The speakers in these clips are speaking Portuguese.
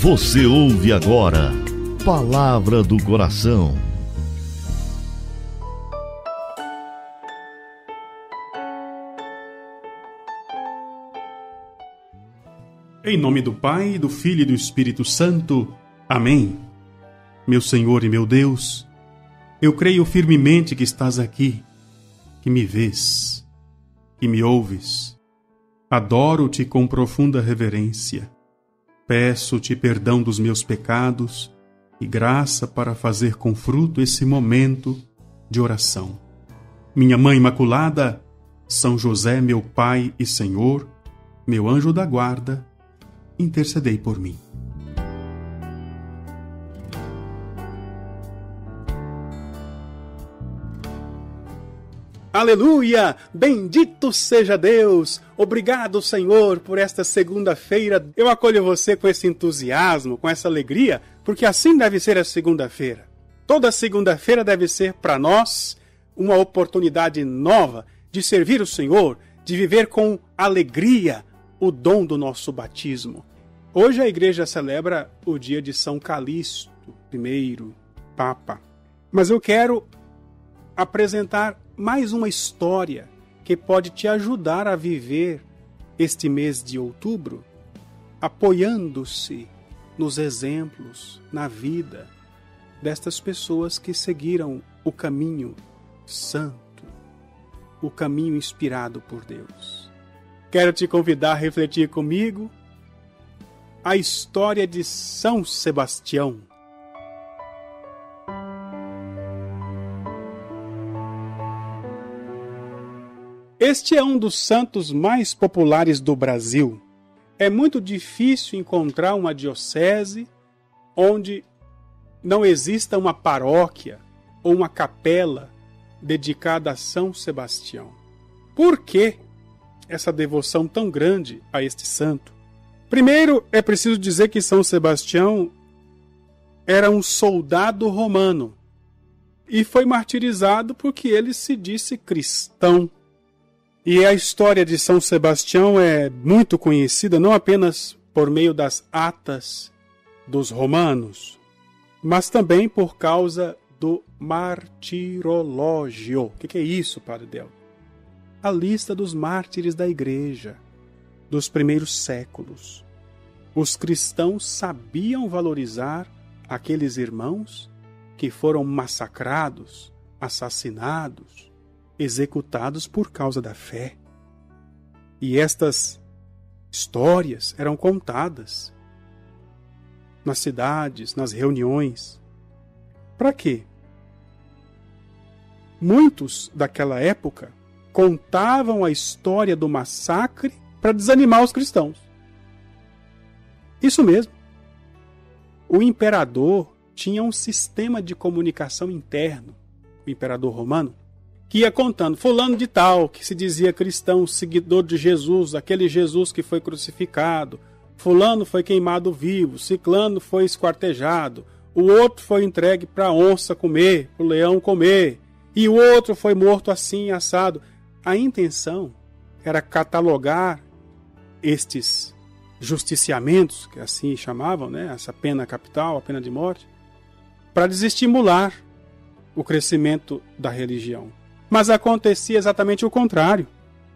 Você ouve agora Palavra do Coração. Em nome do Pai, do Filho e do Espírito Santo. Amém. Meu Senhor e meu Deus, eu creio firmemente que estás aqui, que me vês, que me ouves. Adoro-te com profunda reverência. Peço-te perdão dos meus pecados e graça para fazer com fruto esse momento de oração. Minha Mãe Imaculada, São José, meu Pai e Senhor, meu anjo da guarda, intercedei por mim. Aleluia! Bendito seja Deus! Obrigado, Senhor, por esta segunda-feira. Eu acolho você com esse entusiasmo, com essa alegria, porque assim deve ser a segunda-feira. Toda segunda-feira deve ser para nós uma oportunidade nova de servir o Senhor, de viver com alegria o dom do nosso batismo. Hoje a igreja celebra o dia de São Calixto I, Papa. Mas eu quero apresentar mais uma história que pode te ajudar a viver este mês de outubro, apoiando-se nos exemplos, na vida destas pessoas que seguiram o caminho santo, o caminho inspirado por Deus. Quero te convidar a refletir comigo a história de São Sebastião. Este é um dos santos mais populares do Brasil. É muito difícil encontrar uma diocese onde não exista uma paróquia ou uma capela dedicada a São Sebastião. Por que essa devoção tão grande a este santo? Primeiro, é preciso dizer que São Sebastião era um soldado romano e foi martirizado porque ele se disse cristão. E a história de São Sebastião é muito conhecida não apenas por meio das atas dos romanos, mas também por causa do martirológio. O que é isso, Padre Del? A lista dos mártires da igreja dos primeiros séculos. Os cristãos sabiam valorizar aqueles irmãos que foram massacrados, assassinados, executados por causa da fé. E estas histórias eram contadas nas cidades, nas reuniões. Para quê? Muitos daquela época contavam a história do massacre para desanimar os cristãos. Isso mesmo. O imperador tinha um sistema de comunicação interno, o imperador romano, que ia contando, fulano de tal, que se dizia cristão, seguidor de Jesus, aquele Jesus que foi crucificado, fulano foi queimado vivo, ciclano foi esquartejado, o outro foi entregue para a onça comer, para o leão comer, e o outro foi morto assim, assado. A intenção era catalogar estes justiciamentos, que assim chamavam, né, essa pena capital, a pena de morte, para desestimular o crescimento da religião. Mas acontecia exatamente o contrário,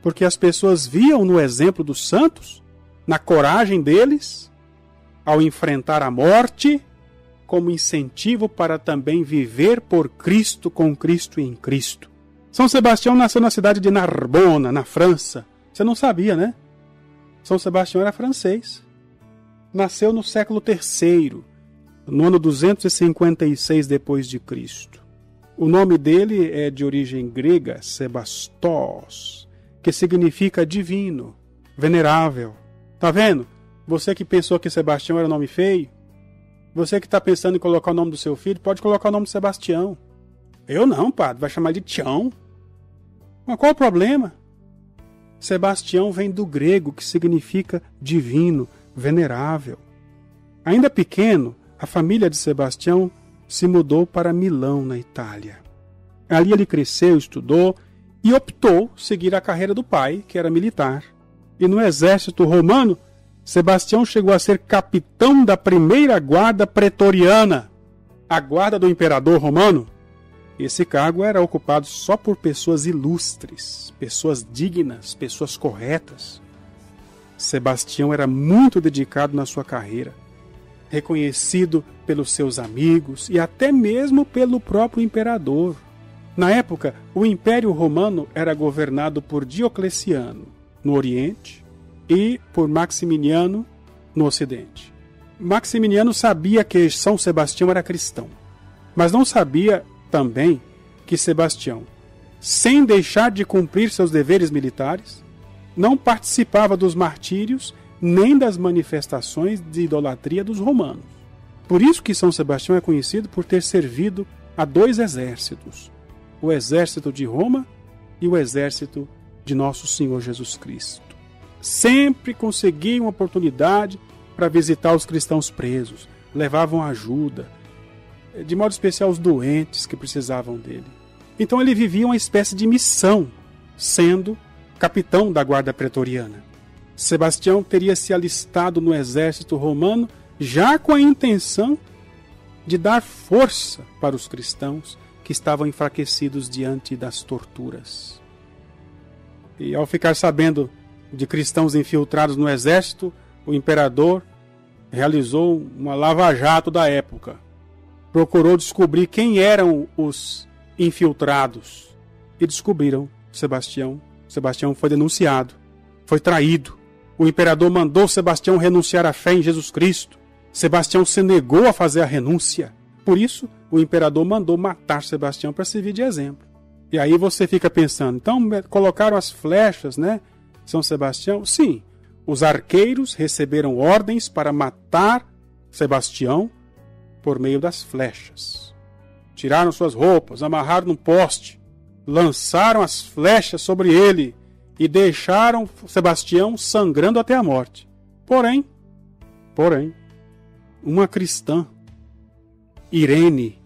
porque as pessoas viam no exemplo dos santos, na coragem deles, ao enfrentar a morte, como incentivo para também viver por Cristo, com Cristo e em Cristo. São Sebastião nasceu na cidade de Narbona, na França. Você não sabia, né? São Sebastião era francês. Nasceu no século III, no ano 256 depois de Cristo. O nome dele é de origem grega, Sebastos, que significa divino, venerável. Tá vendo? Você que pensou que Sebastião era nome feio, você que está pensando em colocar o nome do seu filho, pode colocar o nome de Sebastião. Eu não, padre, vai chamar de Tião. Mas qual o problema? Sebastião vem do grego, que significa divino, venerável. Ainda pequeno, a família de Sebastião se mudou para Milão, na Itália. Ali ele cresceu, estudou e optou seguir a carreira do pai, que era militar. E no exército romano Sebastião chegou a ser capitão da primeira guarda pretoriana, a guarda do imperador romano. Esse cargo era ocupado só por pessoas ilustres, pessoas dignas, pessoas corretas. Sebastião era muito dedicado na sua carreira, reconhecido pelos seus amigos e até mesmo pelo próprio imperador. Na época, o Império Romano era governado por Diocleciano, no Oriente, e por Maximiano, no Ocidente. Maximiano sabia que São Sebastião era cristão, mas não sabia também que Sebastião, sem deixar de cumprir seus deveres militares, não participava dos martírios nem das manifestações de idolatria dos romanos. Por isso que São Sebastião é conhecido por ter servido a 2 exércitos, o exército de Roma e o exército de Nosso Senhor Jesus Cristo. Sempre conseguiam oportunidade para visitar os cristãos presos, levavam ajuda, de modo especial os doentes que precisavam dele. Então ele vivia uma espécie de missão, sendo capitão da guarda pretoriana. Sebastião teria se alistado no exército romano já com a intenção de dar força para os cristãos que estavam enfraquecidos diante das torturas. E ao ficar sabendo de cristãos infiltrados no exército, o imperador realizou uma lava-jato da época. Procurou descobrir quem eram os infiltrados. E descobriram Sebastião. Sebastião foi denunciado, foi traído. O imperador mandou Sebastião renunciar à fé em Jesus Cristo. Sebastião se negou a fazer a renúncia. Por isso, o imperador mandou matar Sebastião para servir de exemplo. E aí você fica pensando, então colocaram as flechas, né? São Sebastião? Sim, os arqueiros receberam ordens para matar Sebastião por meio das flechas. Tiraram suas roupas, amarraram num poste, lançaram as flechas sobre ele e deixaram Sebastião sangrando até a morte. Porém, uma cristã, Irene,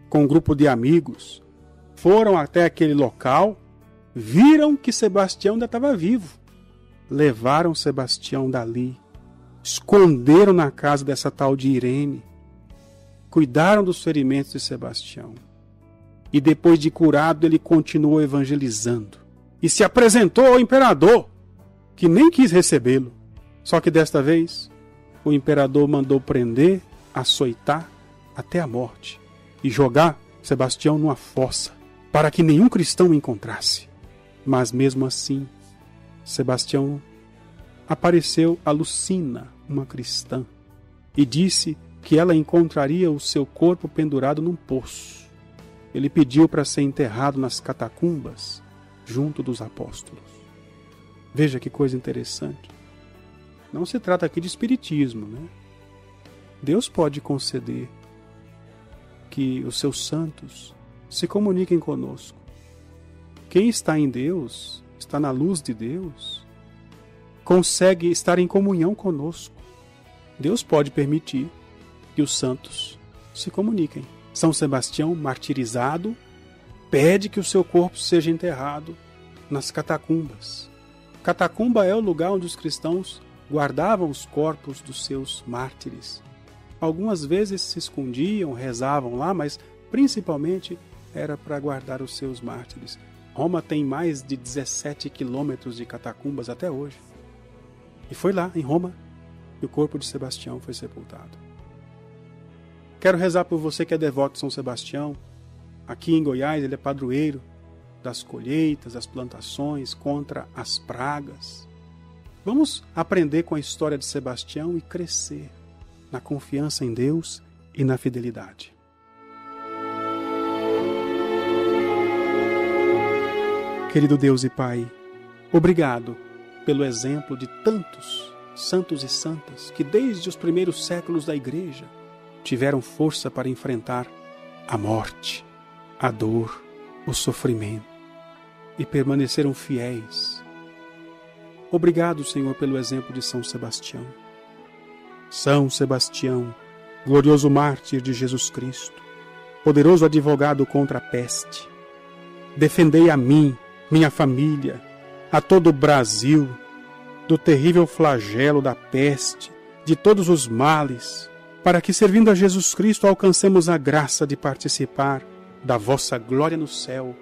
com um grupo de amigos, foram até aquele local, viram que Sebastião ainda estava vivo. Levaram Sebastião dali, esconderam na casa dessa tal de Irene, cuidaram dos ferimentos de Sebastião. E depois de curado, ele continuou evangelizando. E se apresentou ao imperador, que nem quis recebê-lo. Só que desta vez, o imperador mandou prender, açoitar até a morte e jogar Sebastião numa fossa, para que nenhum cristão o encontrasse. Mas mesmo assim, Sebastião apareceu a Lucina, uma cristã, e disse que ela encontraria o seu corpo pendurado num poço. Ele pediu para ser enterrado nas catacumbas, junto dos apóstolos. Veja que coisa interessante. Não se trata aqui de espiritismo, né? Deus pode conceder que os seus santos se comuniquem conosco. Quem está em Deus, está na luz de Deus, consegue estar em comunhão conosco. Deus pode permitir que os santos se comuniquem. São Sebastião, martirizado, pede que o seu corpo seja enterrado nas catacumbas. Catacumba é o lugar onde os cristãos guardavam os corpos dos seus mártires. Algumas vezes se escondiam, rezavam lá, mas principalmente era para guardar os seus mártires. Roma tem mais de 17 quilômetros de catacumbas até hoje. E foi lá, em Roma, que o corpo de Sebastião foi sepultado. Quero rezar por você que é devoto de São Sebastião. Aqui em Goiás ele é padroeiro das colheitas, das plantações, contra as pragas. Vamos aprender com a história de Sebastião e crescer na confiança em Deus e na fidelidade. Querido Deus e Pai, obrigado pelo exemplo de tantos santos e santas que desde os primeiros séculos da Igreja tiveram força para enfrentar a morte, a dor, o sofrimento e permaneceram fiéis. Obrigado, Senhor, pelo exemplo de São Sebastião. São Sebastião, glorioso mártir de Jesus Cristo, poderoso advogado contra a peste, defendei a mim, minha família, a todo o Brasil do terrível flagelo da peste, de todos os males, para que, servindo a Jesus Cristo, alcancemos a graça de participar da vossa glória no céu.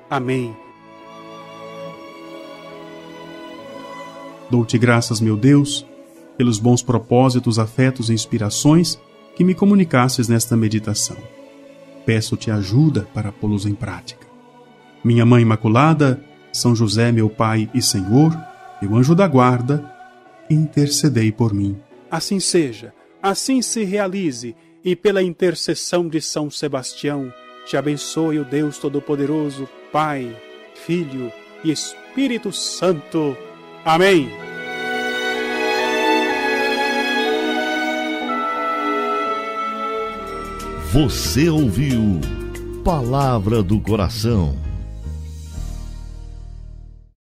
Amém. Dou-te graças, meu Deus, pelos bons propósitos, afetos e inspirações que me comunicastes nesta meditação. Peço-te ajuda para pô-los em prática. Minha Mãe Imaculada, São José, meu Pai e Senhor, meu anjo da guarda, intercedei por mim. Assim seja, assim se realize, e pela intercessão de São Sebastião, te abençoe o Deus Todo-Poderoso, Pai, Filho e Espírito Santo. Amém. Você ouviu Palavra do Coração.